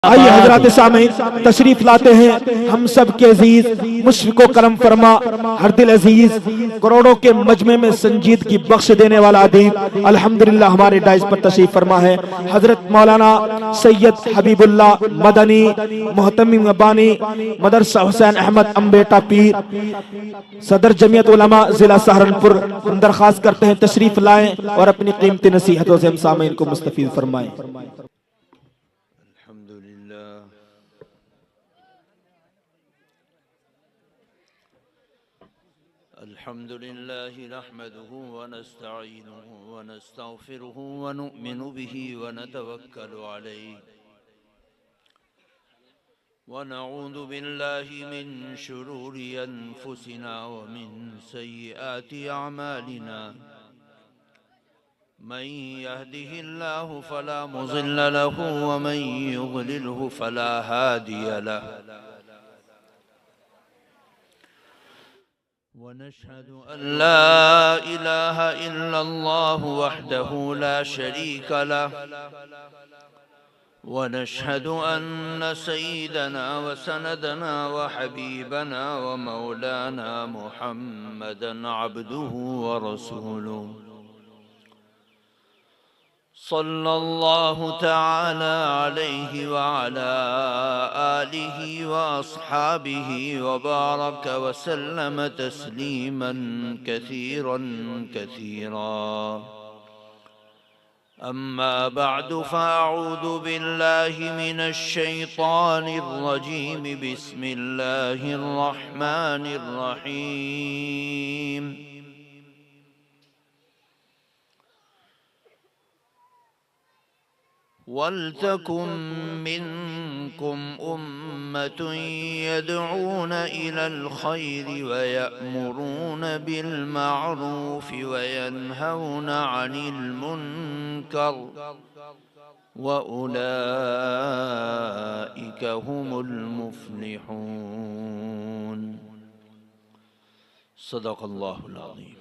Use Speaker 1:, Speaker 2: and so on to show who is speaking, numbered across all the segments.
Speaker 1: آئیے حضرات سامعین تشریف لاتے ہیں ہم سب کے عزیز مشفق و کرم فرما ہر دل عزیز کروڑوں کے مجمع میں سنجیدگی بخش دینے والا ادیب الحمدللہ ہمارے ڈائز پر تشریف فرما ہے حضرت مولانا سید حبیب اللہ مدنی محتمم بانی مدرسہ حسین احمد امبیٹا پیر صدر جمعیت علماء ضلع سہارنپور ہم درخواست کرتے ہیں تشریف لائیں اور اپنی قیمتی نصیحتوں سے ہم سامعین کو مستفید فرمائیں۔
Speaker 2: الحمد لله نحمده ونستعينه ونستغفره ونؤمن به ونتوكل عليه ونعوذ بالله من شرور أنفسنا ومن سيئات أعمالنا من يهده الله فلا مضل له ومن يضلله فلا هادي له ونشهد أن لا إله إلا الله وحده لا شريك له ونشهد أن سيدنا وسندنا وحبيبنا ومولانا محمدا عبده ورسوله صلى الله تعالى عليه وعلى آله وأصحابه وبارك وسلم تسليما كثيرا كثيرا أما بعد فأعوذ بالله من الشيطان الرجيم بسم الله الرحمن الرحيم وَلْتَكُنْ مِنْكُمْ أُمَّةٌ يَدْعُونَ إِلَى الْخَيْرِ وَيَأْمُرُونَ بِالْمَعْرُوفِ وَيَنْهَوْنَ عَنِ الْمُنْكَرِ وَأُولَئِكَ هُمُ الْمُفْلِحُونَ صدق اللہ العظیم۔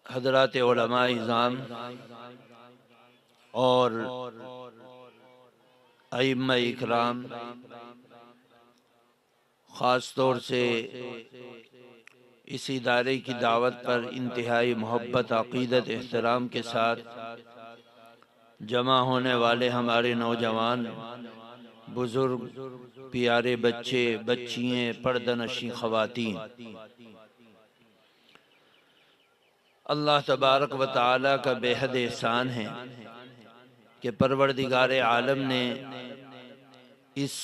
Speaker 2: حضرات علماء اعظام اور ائمہ اکرام، خاص طور سے اس ادارے کی دعوت پر انتہائی محبت، عقیدت، احترام کے ساتھ جمع ہونے والے ہمارے نوجوان، بزرگ، پیارے بچے، بچیاں، پردہ نشین خواتین، اللہ تبارک و تعالی کا بے حد احسان ہے کہ پروردگار عالم نے اس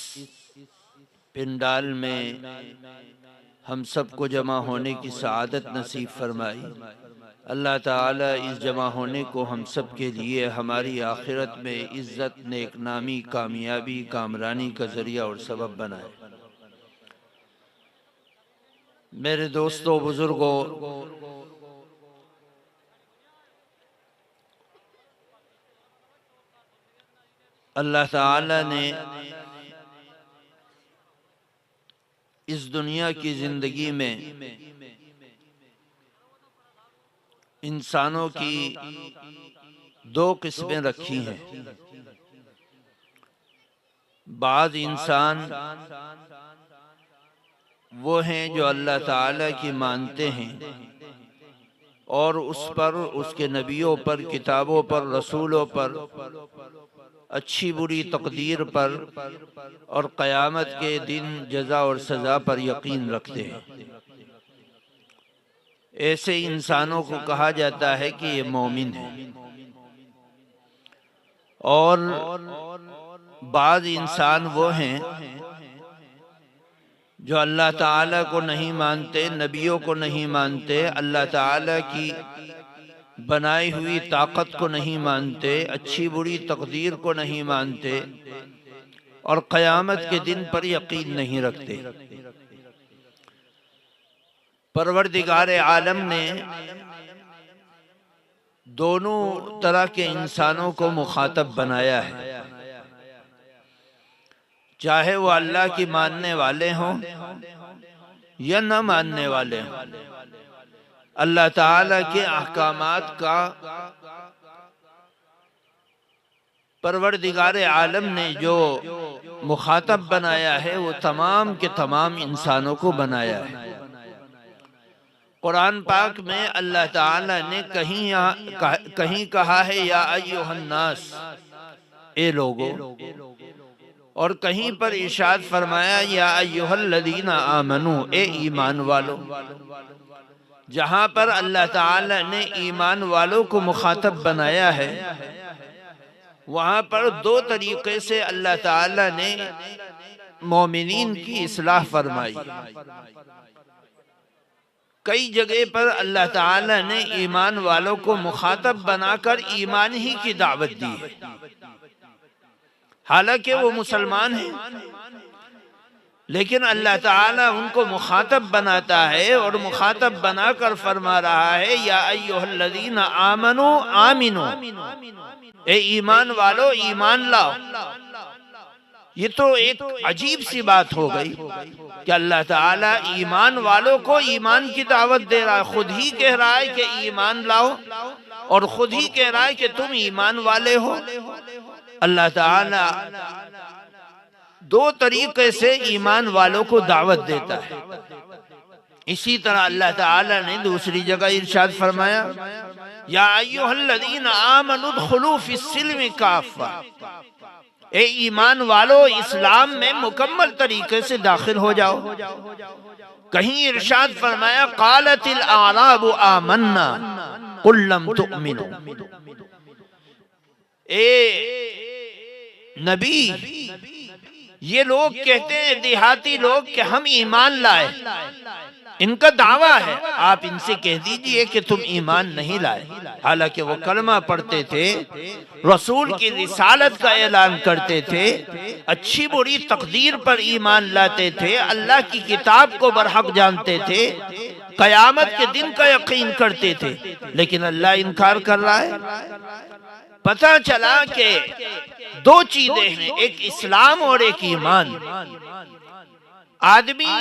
Speaker 2: پنڈال میں ہم سب کو جمع ہونے کی سعادت نصیب فرمائی۔ اللہ تعالی اس جمع ہونے کو ہم سب کے لیے ہماری آخرت میں عزت، نیک نامی، کامیابی، کامرانی کا ذریعہ اور سبب بنائے۔ میرے دوستو، بزرگوں، اللہ تعالی نے اس دنیا کی زندگی میں انسانوں کی دو قسمیں رکھی ہیں۔ بعض انسان وہ ہیں جو اللہ تعالی کی مانتے ہیں اور اس پر، اس کے نبیوں پر، کتابوں پر، رسولوں پر، اچھی بری تقدیر پر اور قیامت کے دن جزا اور سزا پر یقین رکھتے ہیں۔ ایسے انسانوں کو کہا جاتا ہے کہ یہ مومن ہیں۔ اور بعض انسان وہ ہیں جو اللہ تعالیٰ کو نہیں مانتے، نبیوں کو نہیں مانتے، اللہ تعالیٰ کی بنائی ہوئی طاقت کو نہیں مانتے، اچھی بری تقدیر کو نہیں مانتے اور قیامت کے دن پر یقین نہیں رکھتے۔ پروردگار عالم نے دونوں طرح کے انسانوں کو مخاطب بنایا ہے، چاہے وہ اللہ کی ماننے والے ہوں یا نہ ماننے والے ہوں۔ اللہ تعالیٰ کے احکامات کا پروردگار عالم نے جو مخاطب بنایا ہے وہ تمام کے تمام انسانوں کو بنایا ہے۔ قرآن پاک میں اللہ تعالیٰ نے کہیں کہا ہے یا ایھا الناس، اے لوگو، اور کہیں پر ارشاد فرمایا یا ایھا الذین آمنوا، اے ایمان والو۔ جہاں پر اللہ تعالیٰ نے ایمان والوں کو مخاطب بنایا ہے وہاں پر دو طریقے سے اللہ تعالیٰ نے مومنین کی اصلاح فرمائی۔ کئی جگہ پر اللہ تعالیٰ نے ایمان والوں کو مخاطب بنا کر ایمان ہی کی دعوت دی ہے، حالانکہ وہ مسلمان ہیں، لیکن اللہ تعالیٰ ان کو مخاطب بناتا ہے اور مخاطب بنا کر فرما رہا ہے یا ایھا الذین آمنوا آمنوا، اے ایمان والو ایمان لاؤ۔ یہ تو ایک عجیب سی بات ہو گئی کہ اللہ تعالیٰ ایمان والوں کو ایمان کی دعوت دے رہا ہے، خود ہی کہہ رہا ہے کہ ایمان لاؤ اور خود ہی کہہ رہا ہے کہ تم ایمان والے ہو۔ اللہ تعالیٰ دو طریقے سے ایمان والوں کو دعوت دیتا ہے۔ اسی طرح اللہ تعالیٰ نے دوسری جگہ ارشاد فرمایا یا ایھا الذین آمنوا ادخلوا فی السلم کافہ، اے ایمان والو اسلام میں مکمل طریقے سے داخل ہو جاؤ۔ کہیں ارشاد فرمایا قالت الاعراب آمنا قل لم تؤمنوا، اے نبی یہ لوگ کہتے ہیں دیہاتی لوگ کہ ہم ایمان لائے، ان کا دعویٰ ہے، آپ ان سے کہہ دیجئے کہ تم ایمان نہیں لائے، حالانکہ وہ کلمہ پڑھتے تھے، رسول کی رسالت کا اعلان کرتے تھے، اچھی بری تقدیر پر ایمان لاتے تھے، اللہ کی کتاب کو برحق جانتے تھے، قیامت کے دن کا یقین کرتے تھے، لیکن اللہ انکار کر رہا ہے۔ پتہ چلا کہ دو چیزیں ہیں، ایک اسلام اور ایک ایمان۔ آدمی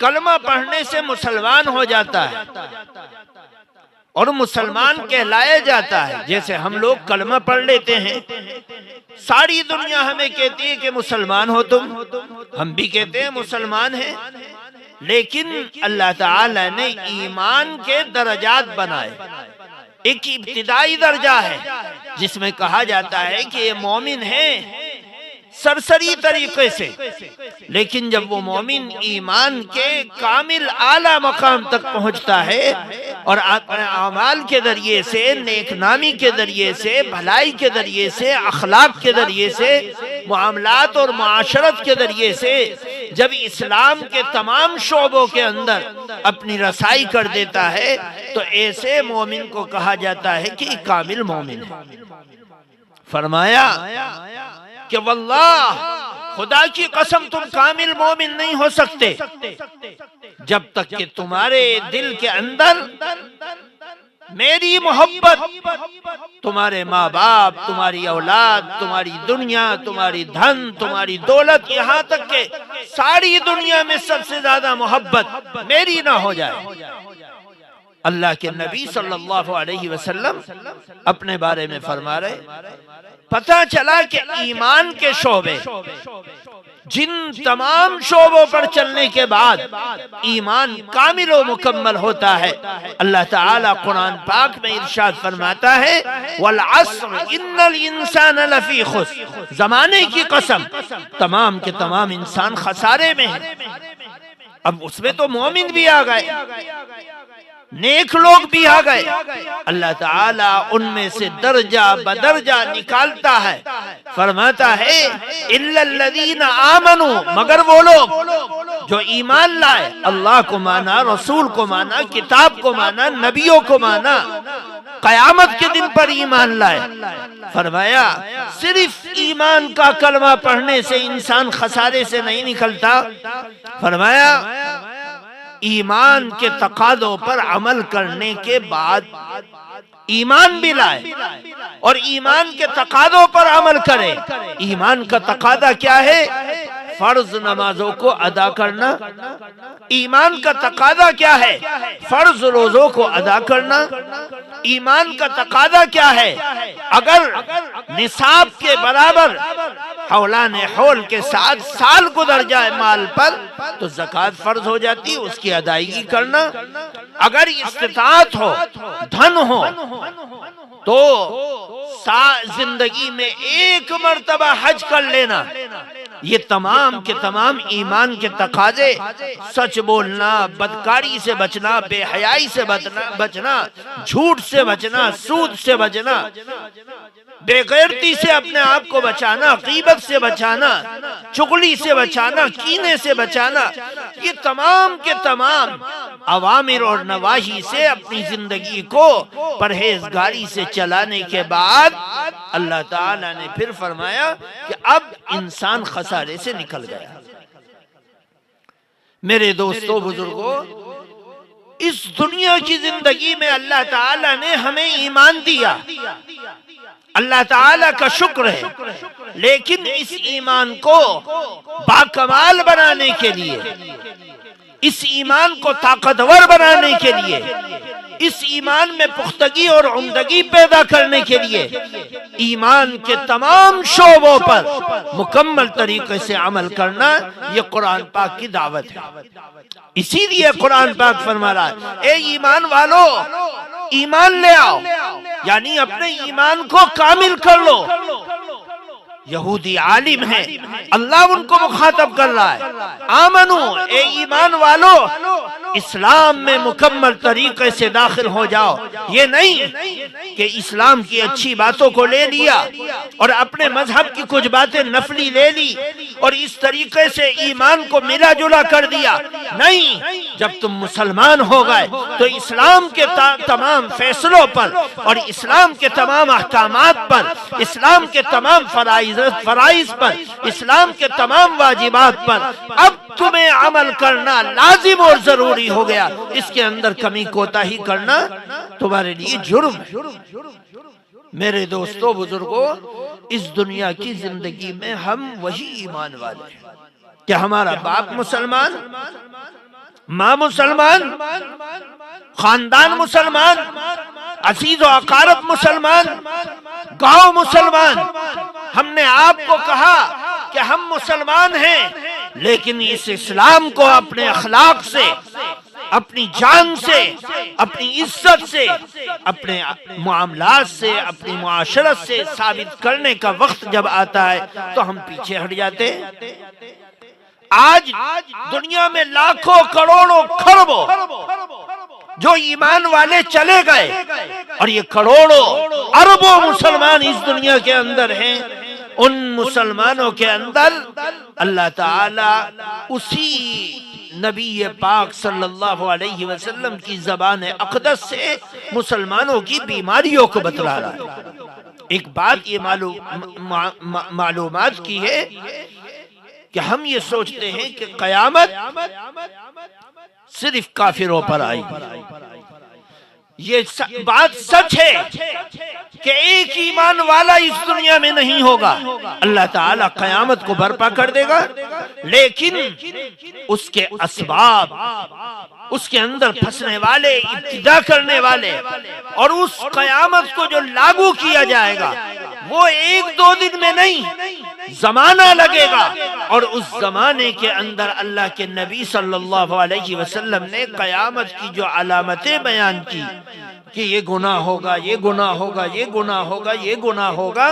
Speaker 2: کلمہ پڑھنے سے مسلمان ہو جاتا ہے اور مسلمان کہلایا جاتا ہے۔ جیسے ہم لوگ کلمہ پڑھ لیتے ہیں، ساری دنیا ہمیں کہتی ہے کہ مسلمان ہو تم، ہم بھی کہتے ہیں مسلمان ہیں، لیکن اللہ تعالی نے ایمان کے درجات بنائے۔ ایک ابتدائی درجہ ہے جس میں کہا جاتا ہے کہ یہ مومن ہے سرسری طریقے سے، لیکن جب وہ مومن ایمان کے کامل اعلیٰ مقام تک پہنچتا ہے اور اپنے اعمال کے ذریعے سے، نیک نامی کے ذریعے سے، بھلائی کے ذریعے سے، اخلاق کے ذریعے سے، معاملات اور معاشرت کے ذریعے سے جب اسلام کے تمام شعبوں کے اندر اپنی رسائی کر دیتا ہے تو ایسے مومن کو کہا جاتا ہے کہ کامل مومن ہے۔ فرمایا کہ واللہ خدا کی قسم تم کامل مومن نہیں ہو سکتے جب تک کہ تمہارے دل کے اندر میری محبت، تمہارے ماں باپ، تمہاری اولاد، تمہاری دنیا، تمہاری دھن، تمہاری دولت، یہاں تک کہ ساری دنیا میں سب سے زیادہ محبت میری نہ ہو جائے۔ اللہ کے نبی صلی اللہ علیہ وسلم اپنے بارے میں فرما رہے، پتہ چلا کہ ایمان کے شعبے، جن تمام شعبوں پر چلنے کے بعد ایمان کامل و مکمل ہوتا ہے، اللہ تعالیٰ قرآن پاک میں ارشاد فرماتا ہے والعصر ان الانسان لفی خسر، زمانے کی قسم تمام کے تمام انسان خسارے میں ہیں۔ اب اس میں تو مومن بھی آ گئے، نیک لوگ بھی آ گئے، اللہ تعالیٰ ان میں سے درجہ بدرجہ نکالتا ہے، فرماتا ہے الا الذین آمنوا، مگر وہ لوگ جو ایمان لائے، اللہ کو مانا، رسول کو مانا، کتاب کو مانا، نبیوں کو مانا، قیامت کے دن پر ایمان لائے۔ فرمایا صرف ایمان کا کلمہ پڑھنے سے انسان خسارے سے نہیں نکلتا، فرمایا ایمان کے تقاضوں پر عمل کرنے کے بعد ایمان بھی لائے اور ایمان کے تقاضوں پر عمل کرے۔ ایمان کا تقاضا کیا ہے؟ فرض نمازوں کو ادا کرنا، ایمان کا تقاضا کیا ہے؟ فرض روزوں کو ادا کرنا، ایمان کا تقاضا کیا ہے؟ اگر نصاب کے برابر حولان حول کے ساتھ سال گزر جائے مال پر تو زکوٰۃ فرض ہو جاتی ہے، اس کی ادائیگی کرنا۔ اگر استطاعت ہو، دھن ہو، تو زندگی میں ایک مرتبہ حج کر لینا۔ یہ تمام کے تمام ایمان کے تقاضے، سچ بولنا، بدکاری سے بچنا، بے حیائی سے بچنا، جھوٹ سے بچنا، سود سے بچنا، بے غیرتی سے اپنے آپ کو بچانا، غیبت سے بچانا، چغلی سے بچانا، کینے سے بچانا، یہ تمام کے تمام اوامر اور نواہی سے اپنی زندگی کو پرہیزگاری سے چلانے کے بعد اللہ تعالیٰ نے پھر فرمایا کہ اب انسان خسارے سے نکل گیا۔ میرے دوستو بزرگوں، اس دنیا کی زندگی میں اللہ تعالیٰ نے ہمیں ایمان دیا، اللہ تعالیٰ کا شکر ہے، لیکن اس ایمان کو باکمال بنانے کے لیے، اس ایمان کو طاقتور بنانے کے لیے، اس ایمان میں پختگی اور عمدگی پیدا کرنے کے لیے ایمان کے تمام شعبوں پر مکمل طریقے سے عمل کرنا، یہ قرآن پاک کی دعوت ہے۔ اسی لیے قرآن پاک فرما رہا ہے، اے ایمان والو ایمان لے آؤ، یعنی اپنے ایمان کو کامل کر لو۔ یہودی عالم ہیں، اللہ ان کو مخاطب کر رہا ہے، آمنو، اے ایمان والو اسلام میں مکمل طریقے سے داخل ہو جاؤ۔ یہ نہیں کہ اسلام کی اچھی باتوں کو لے لیا اور اپنے مذہب کی کچھ باتیں نفلی لے لی اور اس طریقے سے ایمان کو ملا جلا کر دیا۔ نہیں، جب تم مسلمان ہو گئے تو اسلام کے تمام فیصلوں پر اور اسلام کے تمام احکامات پر، اسلام کے تمام فرائض پر، اسلام کے تمام واجبات پر اب تمہیں عمل کرنا لازم اور ضروری ہو گیا۔ اس کے اندر کمی کوتاہی کرنا تمہارے لیے جرم ہے۔ میرے دوستو بزرگوں، اس دنیا کی زندگی میں ہم وہی ایمان والے ہیں کہ ہمارا باپ مسلمان، ماں مسلمان، خاندان مسلمان، عزیز و اقارب مسلمان، گاؤں مسلمان۔ ہم نے آپ کو کہا کہ ہم مسلمان ہیں، لیکن اس اسلام کو اپنے اخلاق سے، اپنی جان سے، اپنی عزت سے، اپنے معاملات سے، اپنی معاشرت سے ثابت کرنے کا وقت جب آتا ہے تو ہم پیچھے ہٹ جاتے ہیں۔ آج دنیا میں لاکھوں کروڑوں کھربوں جو ایمان والے چلے گئے اور یہ کروڑوں اربوں مسلمان اس دنیا کے اندر ہیں، ان مسلمانوں کے اندر اللہ تعالی اسی نبی پاک صلی اللہ علیہ وسلم کی زبان اقدس سے مسلمانوں کی بیماریوں کو بتلا رہا ہے۔ ایک بات یہ معلومات کی ہے کہ ہم یہ سوچتے ہیں کہ قیامت صرف کافروں پر آئی۔ یہ بات سچ ہے کہ ایک ایمان والا اس دنیا میں نہیں ہوگا۔ اللہ تعالیٰ قیامت کو برپا کر دے گا، لیکن اس کے اسباب، اس کے اندر پھنسنے والے، ابتدا کرنے والے اور اس قیامت کو جو لاگو کیا جائے گا وہ ایک دو دن میں نہیں، زمانہ لگے گا۔ اور اس زمانے کے اندر اللہ کے نبی صلی اللہ علیہ وسلم نے قیامت کی جو علامتیں بیان کی کہ یہ گناہ ہوگا، یہ گناہ ہوگا، یہ گناہ ہوگا، یہ گناہ ہوگا،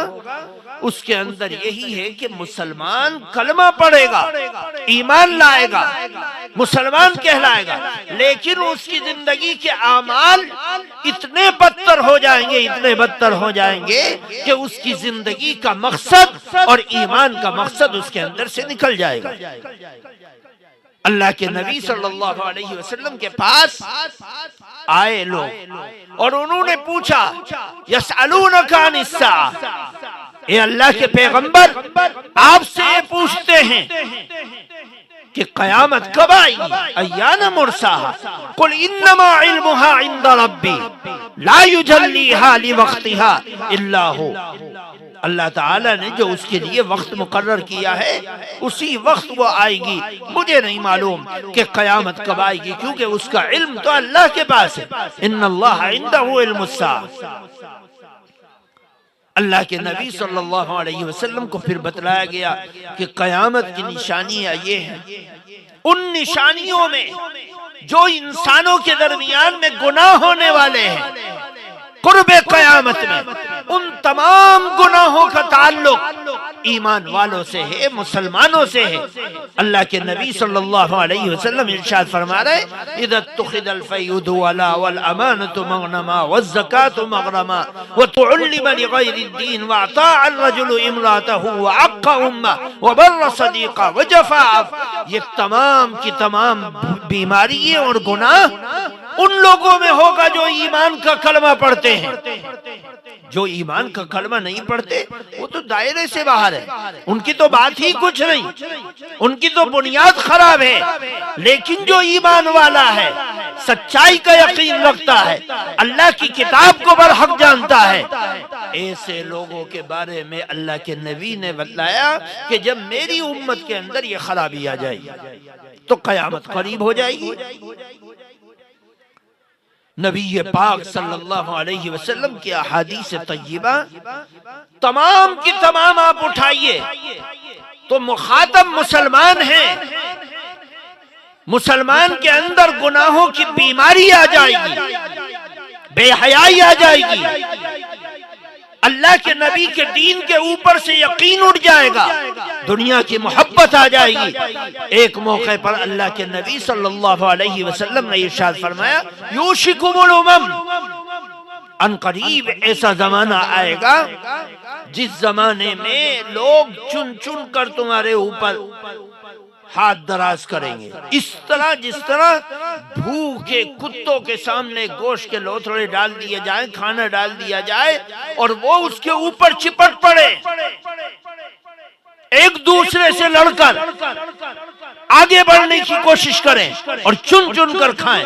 Speaker 2: اس کے اندر یہی ہے کہ مسلمان کلمہ پڑھے گا، ایمان لائے گا، مسلمان کہلائے گا، لیکن اس کی زندگی کے اعمال اتنے بدتر ہو جائیں گے، اتنے بدتر ہو جائیں گے کہ اس کی زندگی کا مقصد اور ایمان کا مقصد اس کے اندر سے نکل جائے گا۔ اللہ کے نبی صلی اللہ علیہ وسلم کے پاس آئے لوگ اور انہوں نے پوچھا، یسألونک عن الساعہ، اے اللہ کے پیغمبر آپ سے یہ پوچھتے ہیں کہ قیامت کب آئے گی، ایان مرساہا، قل انما علمها عند ربی لا یجلیہا لوقتہا الا ہو۔ اللہ تعالیٰ نے جو اس کے لیے وقت مقرر کیا ہے اسی وقت وہ آئے گی، مجھے نہیں معلوم کہ قیامت کب آئے گی، کیونکہ اس کا علم تو اللہ کے پاس ہے۔ ان اللہ عنده علم الساعہ۔ اللہ کے نبی صلی اللہ علیہ وسلم کو پھر بتلایا گیا کہ قیامت کی نشانیاں یہ ہیں، ان نشانیوں میں جو انسانوں کے درمیان میں گناہ ہونے والے ہیں قرب قیامت میں، ان تمام گناہوں کا تعلق ایمان والوں سے ہے، مسلمانوں سے ہے۔ اللہ کے نبی صلی اللہ علیہ وسلم ارشاد فرما رہے اذا اتخذ الفیود ولا والامانة مغنما والزکاة مغرما وتعلم لغیر الدین واعطاع الرجل امراته وعق امه وبر صدیقہ وجفا، یہ تمام کی تمام بیماریاں اور گناہ ان لوگوں میں ہوگا جو ایمان کا کلمہ پڑھتے ہیں۔ جو ایمان کا کلمہ نہیں پڑھتے وہ تو دائرے سے باہر ہے، ان کی تو بات ہی کچھ نہیں، ان کی تو بنیاد خراب ہے۔ لیکن جو ایمان والا ہے، سچائی کا یقین رکھتا ہے، اللہ کی کتاب کو برحق جانتا ہے، ایسے لوگوں کے بارے میں اللہ کے نبی نے بتلایا کہ جب میری امت کے اندر یہ خرابی آ جائے گی تو قیامت قریب ہو جائے گی۔ نبی پاک صلی اللہ علیہ وسلم کی احادیث طیبہ تمام کی تمام آپ اٹھائیے تو مخاطب مسلمان ہیں، مسلمان کے اندر گناہوں کی بیماری آ جائے گی، بے حیائی آ جائے گی، اللہ کے نبی کے دین کے اوپر سے یقین اٹھ جائے گا، دنیا کی محبت آ جائے گی۔ ایک موقع پر اللہ کے نبی صلی اللہ علیہ وسلم نے ارشاد فرمایا یوشکم الامم، ان قریب ایسا زمانہ آئے گا جس زمانے میں لوگ چن چن کر تمہارے اوپر ہاتھ دراز کریں گے، اس طرح جس طرح بھوکے کتوں کے سامنے گوشت کے لوتھڑے ڈال دیے جائیں، کھانا ڈال دیا جائے اور وہ اس کے اوپر چپٹ پڑے، ایک دوسرے سے لڑ کر آگے بڑھنے کی کوشش کریں اور چن چن کر کھائیں۔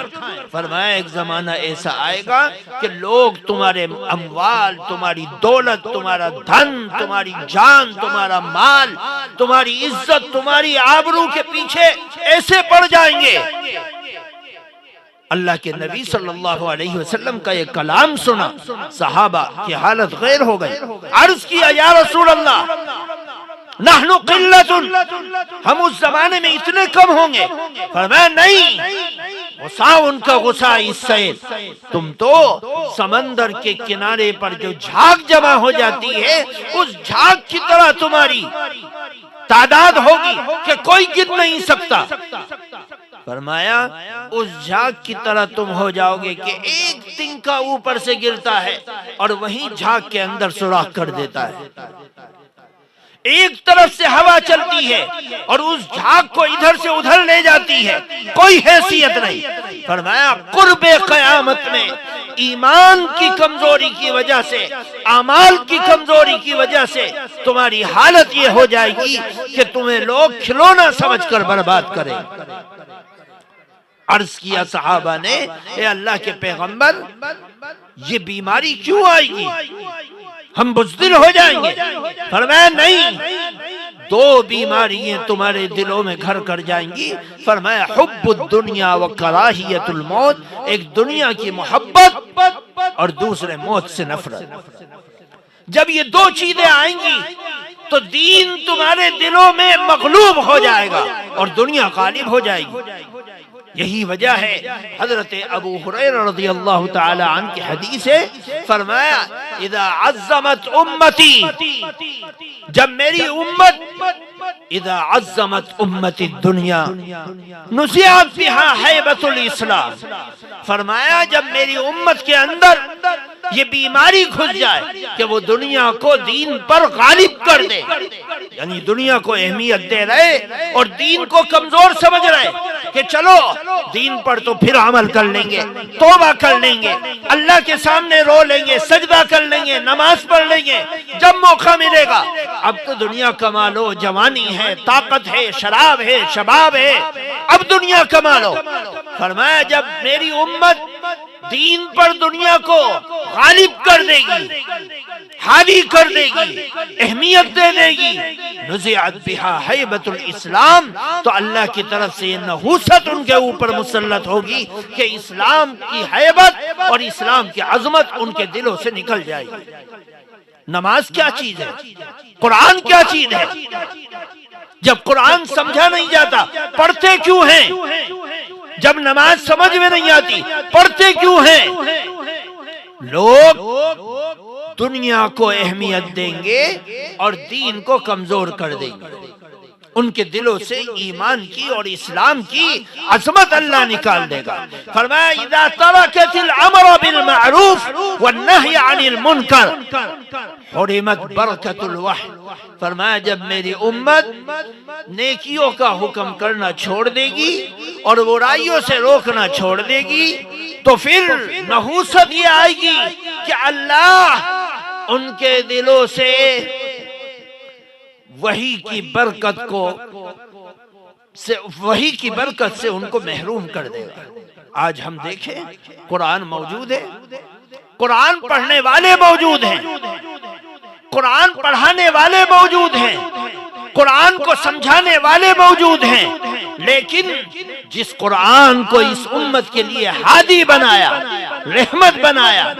Speaker 2: فرمایا ایک زمانہ ایسا آئے گا کہ لوگ تمہارے اموال، تمہاری دولت، تمہارا دھن، تمہاری جان، تمہارا مال، تمہاری عزت، تمہاری آبرو کے پیچھے ایسے پڑ جائیں گے۔ اللہ کے نبی صلی اللہ علیہ وسلم کا یہ کلام سنا، صحابہ کی حالت غیر ہو گئی، عرض کیا یا رسول اللہ نحن قلت، ہم اس زمانے میں اتنے کم ہوں گے؟ فرمایا نہیں، غصہ ان کا غصہ اس سے، تم تو سمندر کے کنارے پر جو جھاگ جمع ہو جاتی ہے اس جھاگ کی طرح تمہاری تعداد ہوگی کہ کوئی گن نہیں سکتا۔ فرمایا اس جھاگ کی طرح تم ہو جاؤ گے کہ ایک تنکا اوپر سے گرتا ہے اور وہیں جھاگ کے اندر سوراخ کر دیتا ہے، ایک طرف سے ہوا چلتی ہے اور اس جھاگ کو ادھر سے ادھر لے جاتی ہے، کوئی حیثیت نہیں۔ فرمایا قرب قیامت میں ایمان کی کمزوری کی وجہ سے، اعمال کی کمزوری کی وجہ سے تمہاری حالت یہ ہو جائے گی کہ تمہیں لوگ کھلونا سمجھ کر برباد کریں۔ عرض کیا صحابہ نے اے اللہ کے پیغمبر یہ بیماری کیوں آئے گی، ہم بزدل ہو جائیں گے؟ فرمایا نہیں، دو بیماریاں تمہارے دلوں میں گھر کر جائیں گی۔ فرمایا حب الدنیا و کراہیت الموت، ایک دنیا کی محبت اور دوسرے موت سے نفرت۔ جب یہ دو چیزیں آئیں گی تو دین تمہارے دلوں میں مغلوب ہو جائے گا اور دنیا غالب ہو جائے گی۔ یہی وجہ ہے حضرت ابو ہریرہ رضی اللہ تعالی عنہ کی حدیث ہے، فرمایا اذا عظمت امتی، جب میری امت، اذا عظمت امتی الدنیا نزعت بها ہیبۃ الاسلام، فرمایا جب میری امت کے اندر یہ بیماری گھس جائے کہ وہ دنیا کو دین پر غالب کر دے، یعنی دنیا کو اہمیت دے رہے اور دین کو کمزور سمجھ رہے، کہ چلو دین پر تو پھر عمل کر لیں گے، توبہ کر لیں گے، اللہ کے سامنے رو لیں گے، سجدہ کر لیں گے، نماز پڑھ لیں گے جب موقع ملے گا۔ اب تو دنیا کما لو، جوانی ہے، طاقت ہے، شراب ہے، شباب ہے، اب دنیا کما لو۔ فرمایا جب میری امت دین پر دنیا کو غالب کر دے گی، حاوی کر دے گی، اہمیت دے دے گی، نزعت بہا ہیبت الاسلام، تو اللہ کی طرف سے یہ نحوست ان کے اوپر مسلط ہوگی کہ اسلام کی ہیبت اور اسلام کی عظمت ان کے دلوں سے نکل جائے گی۔ نماز کیا چیز ہے؟ قرآن کیا چیز ہے؟ جب قرآن سمجھا نہیں جاتا پڑھتے کیوں ہیں؟ جب نماز سمجھ میں نہیں آتی پڑھتے کیوں ہیں؟ لوگ دنیا کو اہمیت دیں گے اور دین کو کمزور کر دیں گے، ان کے دلوں سے ایمان کی اور اسلام کی عظمت اللہ نکال دے گا۔ فرمایا اذا ترکت الامر بالمعروف والنہی عن المنکر حرمت برکت الوحی۔ فرمایا جب میری امت نیکیوں کا حکم کرنا چھوڑ دے گی اور برائیوں سے روکنا چھوڑ دے گی تو پھر نحوست یہ آئے گی کہ اللہ ان کے دلوں سے وحی کی برکت سے ان کو محروم کر دے گا۔ آج ہم دیکھیں قرآن موجود ہے، قرآن پڑھنے والے موجود ہیں، قرآن پڑھانے والے موجود ہیں، قرآن کو سمجھانے والے موجود ہیں، لیکن جس قرآن کو اس امت کے لیے ہادی بنایا، رحمت بنایا،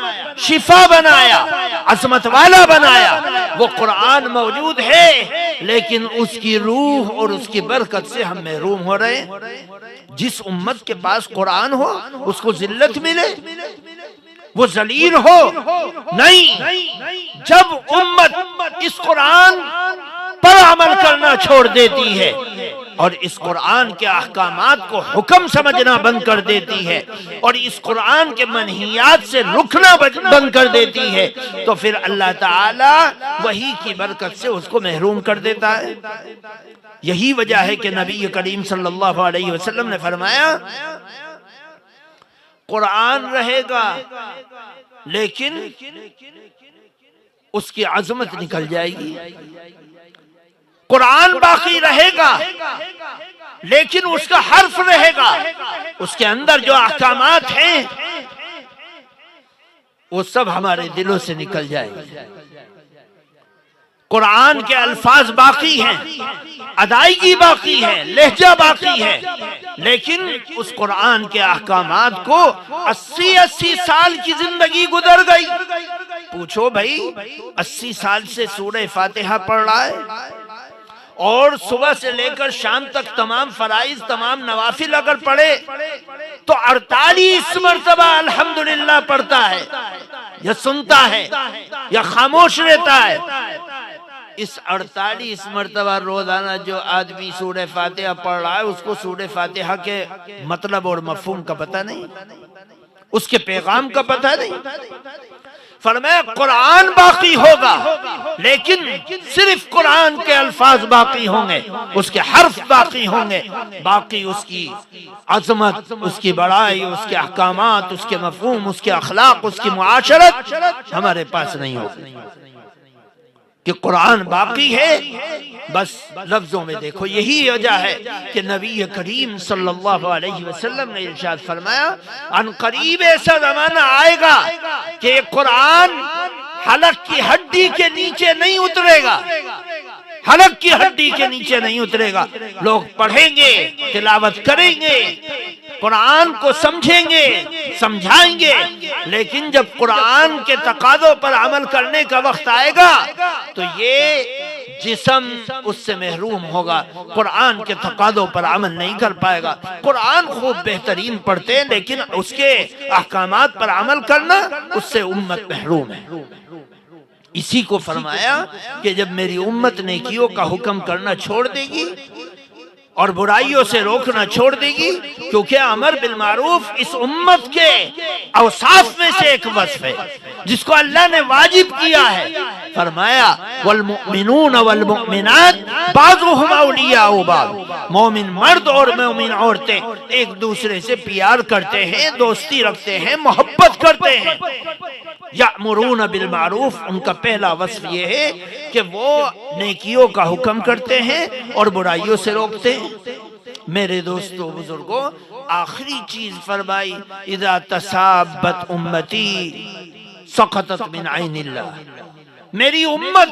Speaker 2: شفا بنایا، عظمت والا بنایا، وہ قرآن موجود ہے لیکن اس کی روح اور اس کی برکت سے ہم محروم ہو رہے ہیں۔ جس امت کے پاس قرآن ہو اس کو ذلت ملے، وہ ذلیل ہو نہیں۔ جب امت اس قرآن پر عمل کرنا چھوڑ دیتی ہے اور اس قرآن کے احکامات کو حکم سمجھنا بند کر دیتی ہے اور اس قرآن کے منہیات سے رکنا بند کر دیتی ہے تو پھر اللہ تعالی وحی کی برکت سے اس کو محروم کر دیتا ہے۔ یہی وجہ ہے کہ نبی کریم صلی اللہ علیہ وسلم نے فرمایا قرآن رہے گا لیکن اس کی عظمت نکل جائے گی، قرآن باقی رہے گا لیکن اس کا حرف رہے گا، اس کے اندر جو احکامات ہیں وہ سب ہمارے دلوں سے نکل جائے گا۔ قرآن کے الفاظ باقی ہیں، ادائیگی باقی ہے، لہجہ باقی ہے، لیکن اس قرآن کے احکامات کو 80 سال کی زندگی گزر گئی۔ پوچھو بھائی 80 سال سے سورہ فاتحہ پڑھ رہا ہے اور صبح سے لے کر شام تک تمام فرائض، تمام نوافل اگر پڑھے تو 48 مرتبہ الحمدللہ پڑھتا ہے یا سنتا ہے یا خاموش رہتا ہے۔ اس 48 مرتبہ روزانہ جو آدمی سورہ فاتحہ پڑھ رہا ہے اس کو سورہ فاتحہ کے مطلب اور مفہوم کا پتہ نہیں، اس کے پیغام کا پتہ نہیں۔ فرمایا قرآن باقی ہوگا لیکن صرف قرآن کے الفاظ باقی ہوں گے، اس کے حرف باقی ہوں گے، باقی اس کی عظمت، اس کی بڑائی، اس کے احکامات، اس کے مفہوم، اس کے اخلاق، اس کی معاشرت ہمارے پاس نہیں ہوگی۔ کہ قرآن باقی ہے بس لفظوں میں دیکھو۔ یہی وجہ ہے کہ نبی کریم صلی اللہ علیہ وسلم نے ارشاد فرمایا ان قریب ایسا زمانہ آئے گا کہ یہ قرآن حلق کی ہڈی کے نیچے نہیں اترے گا، حلق کی ہڈی کے نیچے نہیں اترے گا۔ لوگ پڑھیں گے، تلاوت کریں گے، قرآن کو سمجھیں گے، سمجھائیں گے، لیکن جب قرآن کے تقاضوں پر عمل کرنے کا وقت آئے گا تو یہ جسم اس سے محروم ہوگا، قرآن کے تقاضوں پر عمل نہیں کر پائے گا۔ قرآن خوب بہترین پڑھتے ہیں لیکن اس کے احکامات پر عمل کرنا اس سے امت محروم ہے۔ اسی کو فرمایا کہ جب میری امت نیکیوں کا حکم کرنا چھوڑ دے گی اور برائیوں سے روکنا چھوڑ دے گی، کیونکہ امر بالمعروف اس امت کے اوصاف میں سے ایک وصف ہے جس کو اللہ نے واجب کیا ہے فرمایا والمؤمنون والمؤمنات بعضهم اولیاء بعض، مومن مرد اور مومن عورتیں ایک دوسرے سے پیار کرتے ہیں، دوستی رکھتے ہیں، محبت کرتے ہیں۔ یأمرون بالمعروف، ان کا پہلا وصف یہ ہے کہ وہ نیکیوں کا حکم کرتے ہیں اور برائیوں سے روکتے ہیں۔ میرے دوستو بزرگوں، آخری چیز فرمائی اذا تسابت امتی سقطت من عین اللہ، میری امت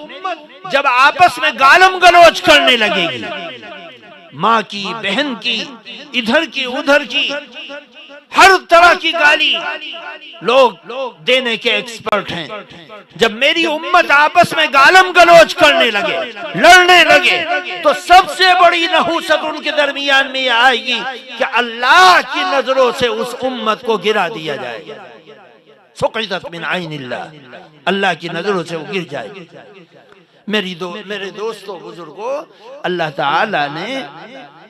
Speaker 2: جب آپس میں گالم گلوچ کرنے لگے گی، ماں کی، بہن کی، ادھر کی ادھر کی، ہر طرح کی گالی لوگ دینے کے ایکسپرٹ ہیں، جب میری امت آپس میں گالم گلوچ کرنے لگے، لڑنے لگے، تو سب سے بڑی نحوست ان کے درمیان میں یہ آئے گی کہ اللہ کی نظروں سے اس امت کو گرا دیا جائے گا۔ سقطت من عین اللہ، اللہ کی نظروں سے وہ گر جائے گی۔ میرے دوستو بزرگوں، اللہ تعالی نے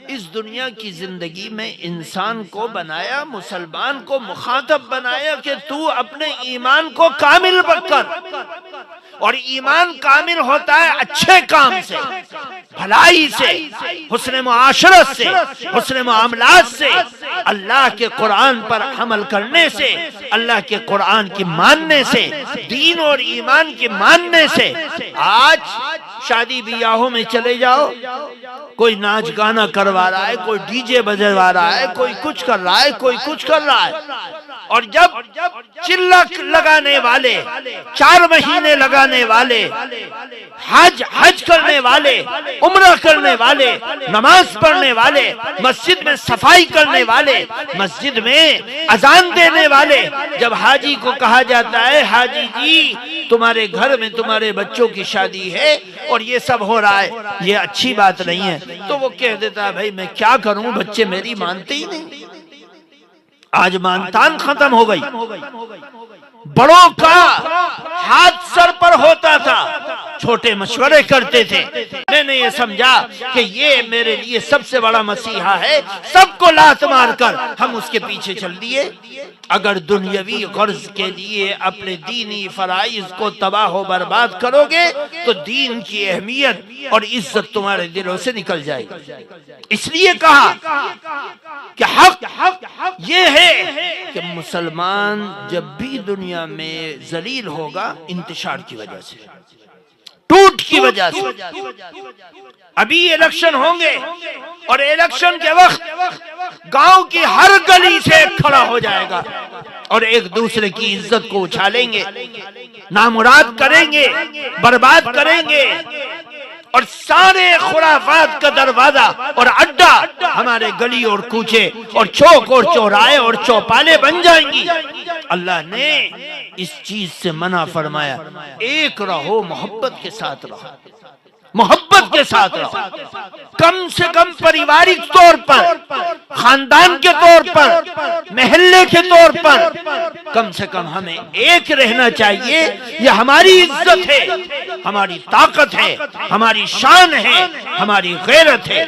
Speaker 2: اس دنیا کی زندگی میں انسان کو بنایا، مسلمان کو مخاطب بنایا کہ تو اپنے ایمان کو کامل کر، اور ایمان کامل ہوتا ہے اچھے کام سے، بھلائی سے، حسن معاشرت سے، حسن معاملات سے، اللہ کے قرآن پر عمل کرنے سے، اللہ کے قرآن کی ماننے سے، دین اور ایمان کی ماننے سے۔ آج شادی بیاہوں میں چلے جاؤ، کوئی ناچ گانا کروا رہا ہے، کوئی ڈی جے بجوا رہا ہے، کوئی کچھ کر رہا ہے، کوئی کچھ کر رہا ہے، اور جب چلک لگانے والے، 4 مہینے لگانے والے، حج کرنے والے، عمرہ کرنے والے، نماز پڑھنے والے، مسجد میں صفائی کرنے والے، مسجد میں اذان دینے والے، جب حاجی کو کہا جاتا ہے حاجی جی تمہارے گھر میں تمہارے بچوں کی شادی ہے اور یہ سب ہو رہا ہے، یہ اچھی بات نہیں ہے، تو وہ کہہ دیتا ہے بھائی میں کیا کروں، بچے میری مانتے ہی نہیں۔ آج مانتان ختم ہو گئی، بڑوں کا ہاتھ سر پر ہوتا تھا، چھوٹے مشورے کرتے تھے۔ میں نے یہ سمجھا کہ یہ میرے لیے سب سے بڑا مسیحا ہے، سب کو لات مار کر ہم اس کے پیچھے چل دیے۔ اگر دنیاوی غرض کے لیے اپنے دینی فرائض کو تباہ و برباد کرو گے تو دین کی اہمیت اور عزت تمہارے دلوں سے نکل جائے گی۔ اس لیے کہا کہ حق یہ ہے کہ مسلمان جب بھی دنیا میں ذلیل ہوگا انتشار کی وجہ سے، ٹوٹ کی وجہ سے۔ ابھی الیکشن ہوں گے اور الیکشن کے وقت گاؤں کی ہر گلی سے کھڑا ہو جائے گا اور ایک دوسرے کی عزت کو اچھالیں گے، نامراد کریں گے، برباد کریں گے، اور سارے خرافات کا دروازہ اور اڈا ہمارے گلی اور کوچے اور چوک اور چوراہے اور چوپالے بن جائیں گی۔ اللہ نے اس چیز سے منع فرمایا، ایک رہو، محبت کے ساتھ رہو، محبت کے ساتھ رہو، کم سے کم پریوارک طور پر، خاندان کے طور پر، محلے کے طور پر کم سے کم ہمیں ایک رہنا چاہیے۔ یہ ہماری عزت ہے، ہماری طاقت ہے، ہماری شان ہے، ہماری غیرت ہے۔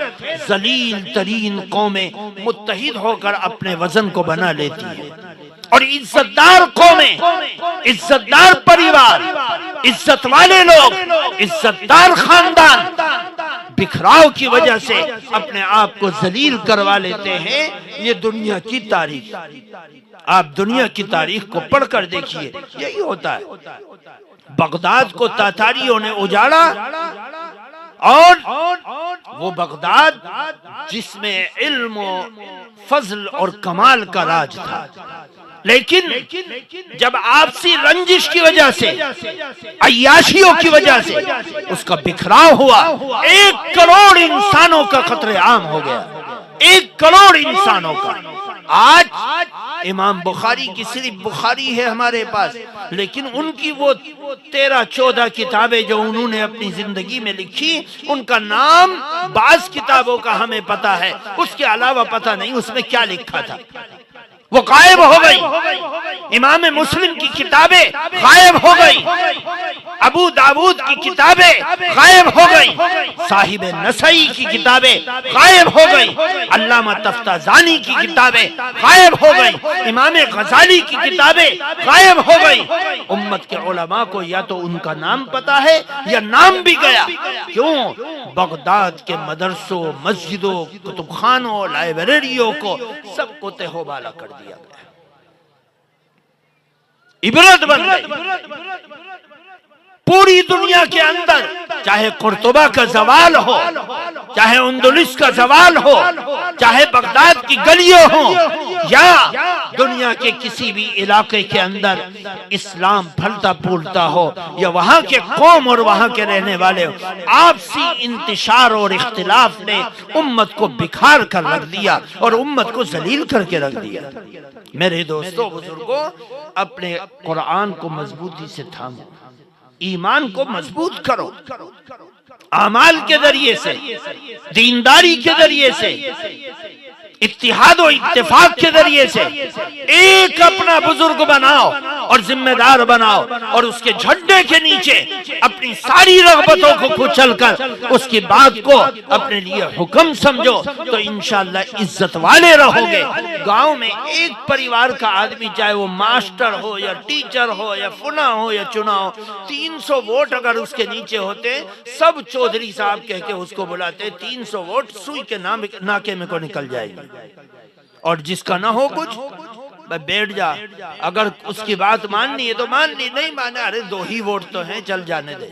Speaker 2: ذلیل ترین قومیں متحد ہو کر اپنے وزن کو بنا لیتی ہیں، اور عزت دار قومیں، عزت دار پریوار، عزت والے لوگ، عزت دار خاندان بکھراؤ کی وجہ سے اپنے آپ کو ذلیل کروا لیتے ہیں۔ یہ دنیا کی تاریخ، آپ دنیا کی تاریخ کو پڑھ کر دیکھیے، یہی ہوتا ہے۔ بغداد کو تاتاریوں نے اجاڑا، اور وہ بغداد جس میں علم و فضل اور کمال کا راج تھا، لیکن جب آپسی رنجش کی وجہ سے، عیاشیوں کی وجہ سے اس کا بکھراؤ ہوا، 1 کروڑ انسانوں کا قتل عام ہو گیا، 1 کروڑ انسانوں کا۔ آج امام بخاری کی صرف بخاری ہے ہمارے پاس، لیکن ان کی وہ 13-14 کتابیں جو انہوں نے اپنی زندگی میں لکھی، ان کا نام بعض کتابوں کا ہمیں پتا ہے، اس کے علاوہ پتہ نہیں اس میں کیا لکھا تھا۔ وہ غائب ہو گئی۔ امام مسلم کی کتابیں غائب ہو گئی، ابو داود کی کتابیں غائب ہو گئی، صاحب نسائی کی کتابیں غائب ہو گئی، علامہ تفتازانی کی کتابیں غائب ہو گئی، امام غزالی کی کتابیں غائب ہو گئی۔ امت کے علماء کو یا تو ان کا نام پتا ہے یا نام بھی گیا۔ کیوں؟ بغداد کے مدرسوں، مسجدوں، کتب خانوں، لائبریریوں کو سب کو تہو بالا کر دیا گیا، عبرت بن گئی۔ پوری دنیا کے اندر چاہے قرطبہ کا زوال ہو، چاہے اندلس کا زوال ہو، چاہے بغداد کی گلیوں ہوں، یا دنیا کے کسی بھی علاقے کے اندر اسلام پھلتا پھولتا ہو، یا وہاں کے قوم اور وہاں کے رہنے والے ہو، آپسی انتشار اور اختلاف نے امت کو بکھار کر رکھ دیا اور امت کو ذلیل کر کے رکھ دیا۔ میرے دوستو بزرگوں، اپنے قرآن کو مضبوطی سے تھامو، ایمان کو مضبوط کرو، اعمال کے ذریعے سے، دینداری کے ذریعے سے، اتحاد و اتفاق کے ذریعے سے ایک اپنا بزرگ بناؤ اور ذمہ دار بناؤ، اور اس کے جھنڈے کے نیچے اپنی ساری رغبتوں کو کچل کر اس کی بات کو اپنے لیے حکم سمجھو تو انشاءاللہ عزت والے رہو گے۔ گاؤں میں ایک پریوار کا آدمی، چاہے وہ ماسٹر ہو یا ٹیچر ہو یا فنا ہو یا چنا ہو، 300 ووٹ اگر اس کے نیچے ہوتے، سب چودھری صاحب کہہ کے اس کو بلاتے، 300 ووٹ سوئی کے ناکے میں کو نکل جائے گی، اور جس کا نہ ہو کچھ بیٹھ جا، اگر اس کی بات ماننی ہے تو مان لی، نہیں مانا ارے 2 ہی ووٹ تو ہیں، چل جانے دے،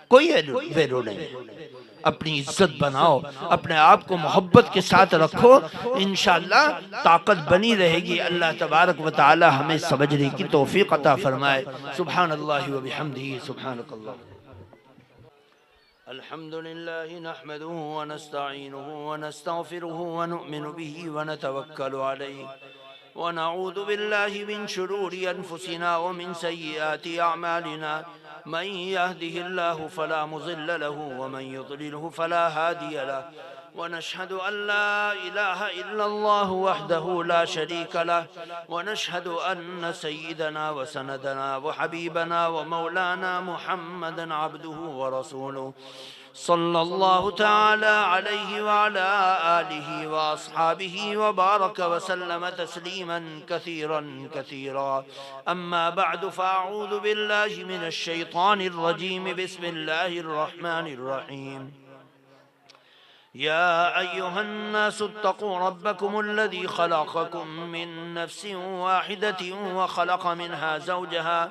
Speaker 2: کوئی ویلو نہیں۔ اپنی عزت بناؤ، اپنے آپ کو محبت کے ساتھ رکھو، انشاءاللہ طاقت بنی رہے گی۔ اللہ تبارک و تعالی ہمیں سمجھنے کی توفیق عطا فرمائے۔ سبحان اللہ و بحمدہ، سبحانک اللہ۔ الحمد لله نحمده ونستعينه ونستغفره ونؤمن به ونتوكل عليه ونعوذ بالله من شرور أنفسنا ومن سيئات أعمالنا، من يهده الله فلا مضل له ومن يضلله فلا هادي له، ونشهد أن لا إله إلا الله وحده لا شريك له، ونشهد أن سيدنا وسندنا وحبيبنا ومولانا محمدا عبده ورسوله، صلى الله تعالى عليه وعلى آله وأصحابه وبارك وسلم تسليما كثيرا كثيرا. أما بعد، فأعوذ بالله من الشيطان الرجيم. بسم الله الرحمن الرحيم. يا أيها الناس اتقوا ربكم الذي خلقكم من نفس واحدة وخلق منها زوجها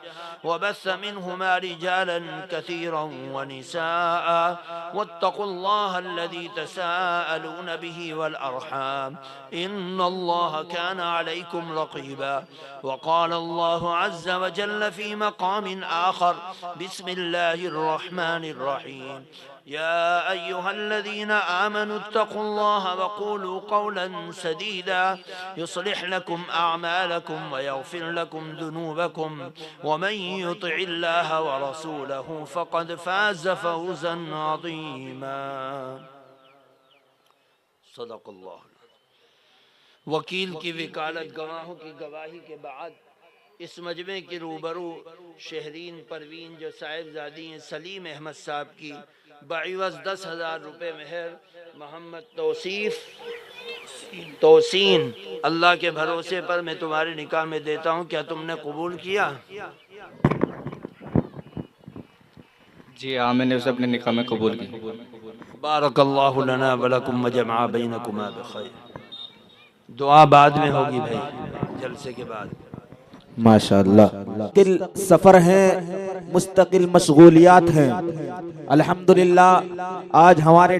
Speaker 2: وبث منهما رجالا كثيرا ونساء، واتقوا الله الذي تساءلون به والأرحام، إن الله كان عليكم رقيبا. وقال الله عز وجل في مقام آخر: بسم الله الرحمن الرحيم. يا أيها الذين آمنوا اتقوا الله وقولوا قولا سديدا يصلح لكم أعمالكم ويغفر لكم ذنوبكم، ومن يطع الله ورسوله فقد فاز فوزا عظيما. صدق اللہ. وکیل کی وکالت، گواہوں کی گواہی کے بعد اس مجمع کی روبرو شہرین پروین جو صاحبزادی ہیں سلیم احمد صاحب کی بعوض 10,000 روپے مہر محمد توسین، اللہ کے بھروسے پر میں تمہارے نکاح میں دیتا ہوں، کیا تم نے قبول کیا؟
Speaker 3: جی ہاں، میں نے اسے اپنے نکاح میں قبول کی.
Speaker 2: بارک اللہ لنا ولکم وجمع بینکما بخیر. دعا بعد میں ہوگی بھائی، جلسے کے بعد.
Speaker 1: ماشاءاللہ. مستقل سفر ہیں، مستقل مشغولیات ہیں. الحمدللہ آج ہمارے